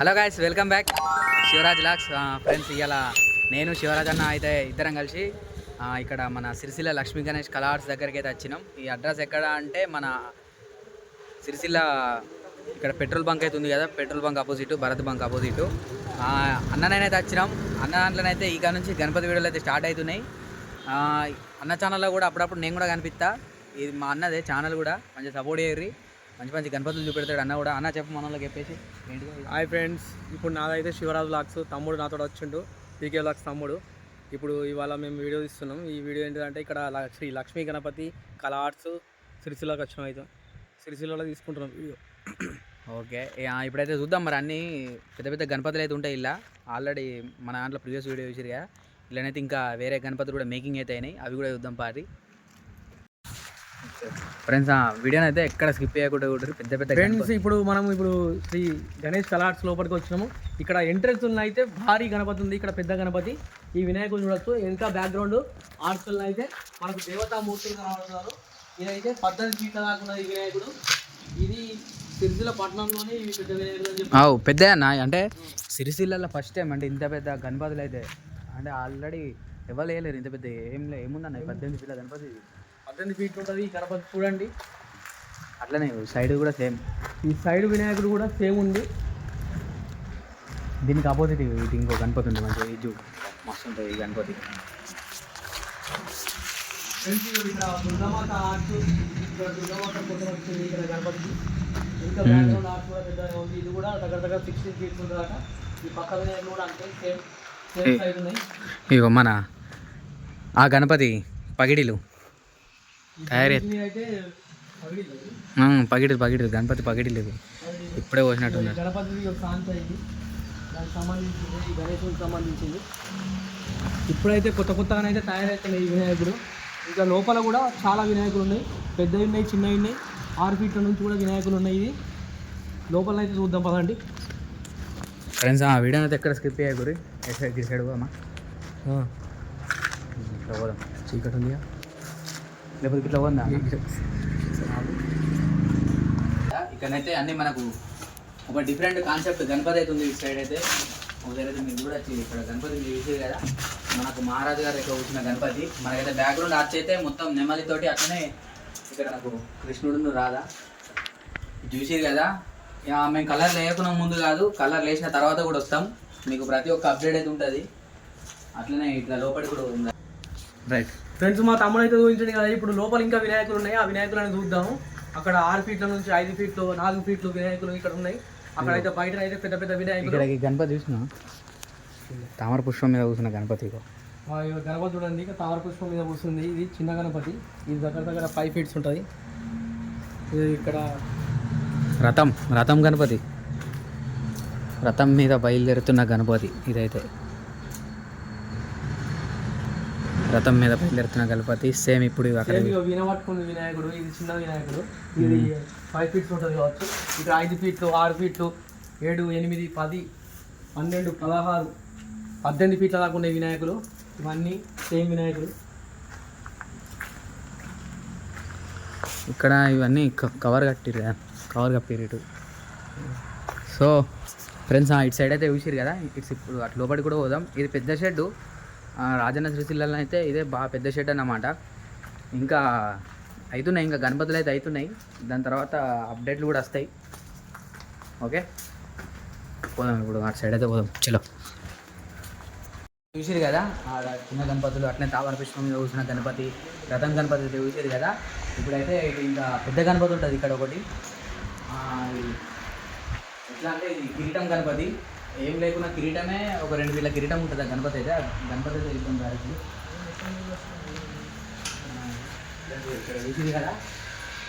Hello guys, welcome back Shivraj లాక్స్ friends. ఇవాళ నేను శివరాజ్ అన్న అయితే ఇద్దరం కలిసి ఇక్కడ మన సిరిసిల్ల లక్ష్మీ గణేష్ కళా ఆర్ట్స్ దగ్గరికి అయితే వచ్చినాం. ఈ అడ్రస్ ఎక్కడ అంటే మన సిరిసిల్ల ఇక్కడ పెట్రోల్ బంక్ అయితే ఉంది కదా, petrol bunk opposite, Bharat bunk opposite. అన్ననైతే వచ్చినాం. అన్న దాంట్లోనైతే ఇక నుంచి గణపతి వీడియోలు అయితే స్టార్ట్ అవుతున్నాయి. అన్న ఛానల్లో కూడా అప్పుడప్పుడు నేను కూడా కనిపిస్తా. ఇది మా అన్నదే ఛానల్, కూడా మంచిగా సపోర్ట్ చేయర్రి. మంచి మంచి గణపతులు చూపెడతాడు అన్న కూడా. అన్న చెప్పు మనలో చెప్పేసి ఏంటి. హాయ్ ఫ్రెండ్స్, ఇప్పుడు నాదైతే శివరాజ్ వ్లాగ్స్ తమ్ముడు నాతో వచ్చిండు, పీకే వ్లాగ్స్ తమ్ముడు. ఇప్పుడు ఇవాళ మేము వీడియో తీస్తున్నాం. ఈ వీడియో ఏంటంటే ఇక్కడ శ్రీ లక్ష్మీ గణపతి కళా ఆర్ట్స్ సిరిసిల్లకి వచ్చినాం. అయితే సిరిసిల్లలో తీసుకుంటున్నాం వీడియో. ఓకే, ఇప్పుడైతే చూద్దాం మరి. అన్నీ పెద్ద పెద్ద గణపతులు అయితే ఉంటాయి ఇలా. ఆల్రెడీ మన దాంట్లో ప్రీవియస్ వీడియో చూసిరుగా. ఇలానైతే ఇంకా వేరే గణపతులు కూడా మేకింగ్ అయితే అయినాయి, అవి కూడా చూద్దాం పారి ఫ్రెండ్స్. వీడియోని అయితే ఎక్కడ స్కిప్ చేయకుండా కూడా పెద్ద పెద్ద ఫ్రెండ్స్. ఇప్పుడు శ్రీ గణేష్ కళా ఆర్ట్స్ లోపలికి వచ్చినాము. ఇక్కడ ఎంట్రెన్స్ ఉన్న అయితే భారీ గణపతి ఉంది, ఇక్కడ పెద్ద గణపతి. ఈ వినాయకుడు చూడొచ్చు. ఇంకా బ్యాక్గ్రౌండ్ ఆర్ట్స్ అయితే మనకు దేవతామూర్తులు కనబడుతున్నారు. ఇదైతే 18 ఫీట్ల దాకా ఉన్నది ఈ వినాయకుడు. ఇది సిరిసిల్ల పట్టణంలోనే ఇవి పెద్ద వినాయకుడు అని చెప్పి పెద్ద అన్న. అంటే సిరిసిల్లలో ఫస్ట్ టైం అంటే ఇంత పెద్ద గణపతులు అయితే అంటే ఆల్రెడీ ఎవరు వేయలేరు ఇంత పెద్ద. ఏముందన్న 18 ఫీట్ల గణపతి, 18 ఫీట్లు ఉంటుంది ఈ గణపతి. చూడండి, అట్లనే సైడ్ కూడా సేమ్. ఈ సైడ్ వినాయకుడు కూడా సేమ్ ఉంది. దీనికి ఆపోజిట్ ఇది ఇంకో గణపతి ఉంది, మంచిగా ఇది మస్తు ఉంటుంది ఈ గణపతి. ఇక్కడ దుర్గామాత ఆర్ట్స్, ఇక్కడ దుర్గామాత ఫోటో వచ్చింది ఇక్కడ గణపతికి. ఇంకా బ్యాక్గ్రౌండ్ ఆర్ట్స్ కూడా పెద్దగా ఉంది. ఇది కూడా దగ్గర 16 ఫీట్స్ ఉంటుంది. ఈ పక్క వినాయకుడు కూడా అంటే సేమ్ సైజ్ ఉన్నాయి. ఇగో మన ఆ గణపతి పగిడిలు తయారీ పగిడి గణపతి పగిడిలు ఇప్పుడే పోసినట్టున్నారు. గణపతి శాంత ఇది దానికి సంబంధించింది, ఈ గణేశుడికి సంబంధించింది. ఇప్పుడైతే కొత్తగానైతే తయారవుతున్నాయి ఈ వినాయకుడు. ఇంకా లోపల కూడా చాలా వినాయకులు ఉన్నాయి, పెద్దవి ఉన్నాయి, చిన్నవి ఉన్నాయి. 6 ఫీట్ల నుంచి కూడా వినాయకులు ఉన్నాయి. ఇది లోపల అయితే చూద్దాం పదండి ఫ్రెండ్స్. ఆ వీడియో అయితే ఎక్కడ స్కిప్ చేయకూరి. సైడ్ పోదామా? ఇట్లా పోదాం, చీకటి ఉందిగా, లేకపోతే ఇట్లా పోదా. ఇక్కడైతే అన్నీ మనకు ఒక డిఫరెంట్ కాన్సెప్ట్ గణపతి అయితే ఉంది. ఈ సైడ్ అయితే ఒకసారి మీరు కూడా వచ్చి ఇక్కడ గణపతి చూసేది కదా, మనకు మహారాజు గారు ఇక్కడ కూర్చున్న గణపతి. మనకైతే బ్యాక్గ్రౌండ్ ఆర్చ్ అయితే మొత్తం నెమలితోటి, అట్లనే ఇక్కడ నాకు కృష్ణుడు రాధా చూసేది కదా. మేము కలర్ లేకున్నా ముందు కాదు, కలర్ లేచిన తర్వాత కూడా వస్తాం. మీకు ప్రతి ఒక్క అప్డేట్ అయితే ఉంటుంది. అట్లనే ఇట్లా లోపలి కూడా ఉంది. రైట్ ఫ్రెండ్స్, మా తమ్ముడు అయితే చూపించండి కదా. ఇప్పుడు లోపల ఇంకా వినాయకులు ఉన్నాయి, ఆ వినాయకులను చూద్దాము. అక్కడ 6 ఫీట్ల నుంచి 5 ఫీట్లు 4 ఫీట్లు వినాయకులు ఇక్కడ ఉన్నాయి. అక్కడైతే బయట అయితే పెద్ద పెద్ద వినాయకులు. గణపతి చూసిన తామర పుష్పం మీద కూర్చున్న గణపతి. గణపతి చూడండి, తామర పుష్పం మీద కూర్చుంది. ఇది చిన్న గణపతి, ఇది దగ్గర 5 ఫీట్స్ ఉంటుంది. ఇది ఇక్కడ రథం గణపతి, రథం మీద బయలుదేరుతున్న గణపతి. ఇదైతే రథం మీద బయలుదేరుతున్న గణపతి సేమ్. ఇప్పుడు అక్కడ వినబట్టుకున్న వినాయకుడు, ఇది చిన్న వినాయకుడు. ఇది 5 ఫీట్స్ ఉంటుంది కావచ్చు. ఇక్కడ 5 ఫీట్లు 6 ఫీట్లు 7 8 10 12 16 18 ఫీట్ల దాకా ఉండే వినాయకులు. ఇవన్నీ సేమ్ వినాయకులు. ఇక్కడ ఇవన్నీ కవర్ కప్పిరు ఇటు. సో ఫ్రెండ్స్, ఇటు సైడ్ అయితే చూసిరు కదా. ఇప్పుడు అటు లోపలికి కూడా పోదాం. ఇది పెద్ద షెడ్డు. రాజన్న సిరిసిల్లలో అయితే ఇదే బాగా పెద్ద షెడ్ అన్నమాట. ఇంకా అవుతున్నాయి, ఇంకా గణపతులు అయితే అవుతున్నాయి. దాని తర్వాత అప్డేట్లు కూడా వస్తాయి. ఓకే, పోదాం ఇప్పుడు అటు సైడ్ అయితే పోదాం. చలో, చూసిరు కదా చిన్న గణపతులు, అట్లనే తామర పుష్పం మీద కూర్చున్న గణపతి, రథం గణపతి అయితే చూసిరు కదా. ఇప్పుడైతే ఇంకా పెద్ద గణపతి ఉంటుంది ఇక్కడ ఒకటి. ఎట్లా అంటే ఇది కిరీటం గణపతి. ఏం లేకున్నా కిరీటమే, ఒక 2 వీళ్ళ కిరీటం ఉంటుంది ఆ గణపతి అయితే. గణపతి అయితే వెళ్తాం గారికి ఇక్కడ చూసింది కదా.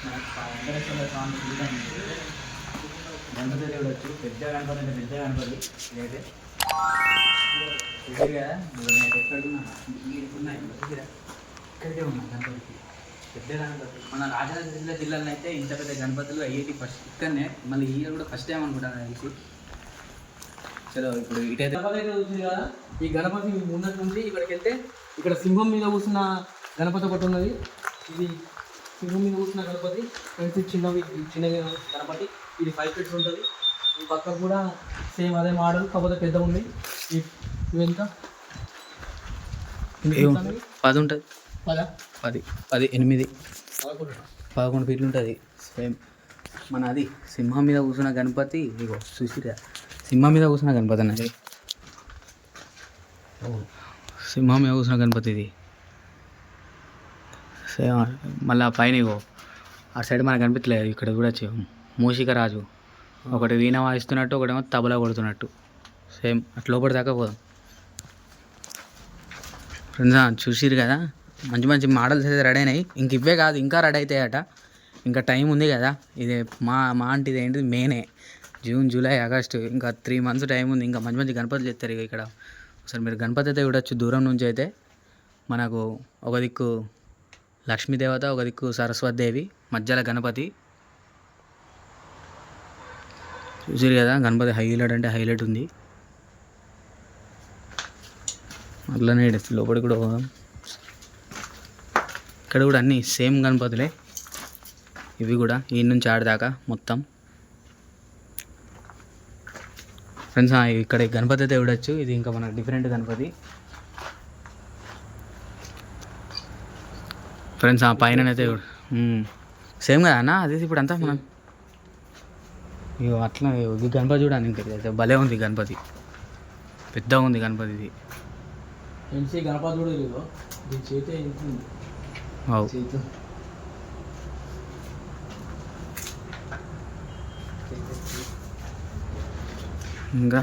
వెంకటేశ్వర స్వామి కిరీటం గణపతి అయితే చూడవచ్చు. పెద్ద గణపతి అంటే పెద్ద గణపతి ఇదైతే చూసారు కదా. ఇక్కడికే ఉన్నా గణపతికి పెద్ద గణపతి. మన రాజన్న జిల్లాలో అయితే ఇంత పెద్ద గణపతులు అయ్యేటి ఫస్ట్ ఇక్కడనే. మళ్ళీ ఈ కూడా ఫస్ట్ టైం అనుకుంటాను తెలిసి. చలో, ఇప్పుడు ఇటైతే చూసింది కదా. ఈ గణపతి ముందటి నుంచి ఇక్కడికి వెళ్తే ఇక్కడ సింహం మీద కూర్చున్న గణపతి ఒకటి ఉన్నది. ఇది సింహం మీద కూర్చున్న గణపతి. చిన్న గణపతి. ఇది 5 ఫీట్స్ ఉంటుంది. ఈ పక్కకు కూడా సేమ్ అదే మోడల్ కాకపోతే పెద్ద ఉంది. ఇవి ఎంత 10 ఉంటుంది, 10 10 8 11 ఫీట్లు ఉంటుంది. సేమ్ మన అది సింహం మీద కూర్చున్న గణపతి ఇగో చూసిరా, సింహం మీద కూర్చున్న గణపతి అన్నది, సింహం మీద కూర్చున్న గణపతి ఇది. సేమ్ మళ్ళీ పైన ఇగో ఆ సైడ్ మనకు కనిపించలేదు, ఇక్కడ చూడొచ్చు మూషిక రాజు ఒకటి వీణ వాయిస్తున్నట్టు, ఒకటేమో తబలా కొడుతున్నట్టు. సేమ్ అట్లా లోపలి దాకా పోదాం ఫ్రెండ్స్. చూసిరు కదా మంచి మంచి మోడల్స్ అయితే రెడీ అయినాయి. ఇంక ఇవే కాదు ఇంకా రెడీ అవుతాయట, ఇంకా టైం ఉంది కదా. ఇది మా అంటే ఇది ఏంటిది మేనే, జూన్ జూలై ఆగస్టు, ఇంకా 3 months టైం ఉంది. ఇంకా మంచి మంచి గణపతులు చేస్తారు ఇక ఇక్కడ. ఒకసారి మీరు గణపతి అయితే చూడొచ్చు దూరం నుంచి. అయితే మనకు ఒక దిక్కు లక్ష్మీదేవత, ఒక దిక్కు సరస్వతిదేవి, మధ్యలో గణపతి. చూసారు కదా గణపతి హైలైట్ అంటే హైలైట్ ఉంది. అట్లనే లోపలికి కూడా పోదాం. ఇక్కడ కూడా అన్నీ సేమ్ గణపతులే ఇవి కూడా, ఈ నుంచి ఆడదాకా మొత్తం ఫ్రెండ్స్. ఇక్కడ గణపతి అయితే చూడొచ్చు, ఇది ఇంకా మనకు డిఫరెంట్ గణపతి ఫ్రెండ్స్. పైన అయితే సేమ్ కదా అన్న అది. ఇప్పుడు అంతా మనం ఇగో అట్లా ఇది గణపతి చూడండి, ఇంకా భలే ఉంది గణపతి, పెద్దగా ఉంది గణపతి ఇది. గణపతి కూడా లేదు, దీని చేతి ఎంత ఉంది చేతి. ఇంకా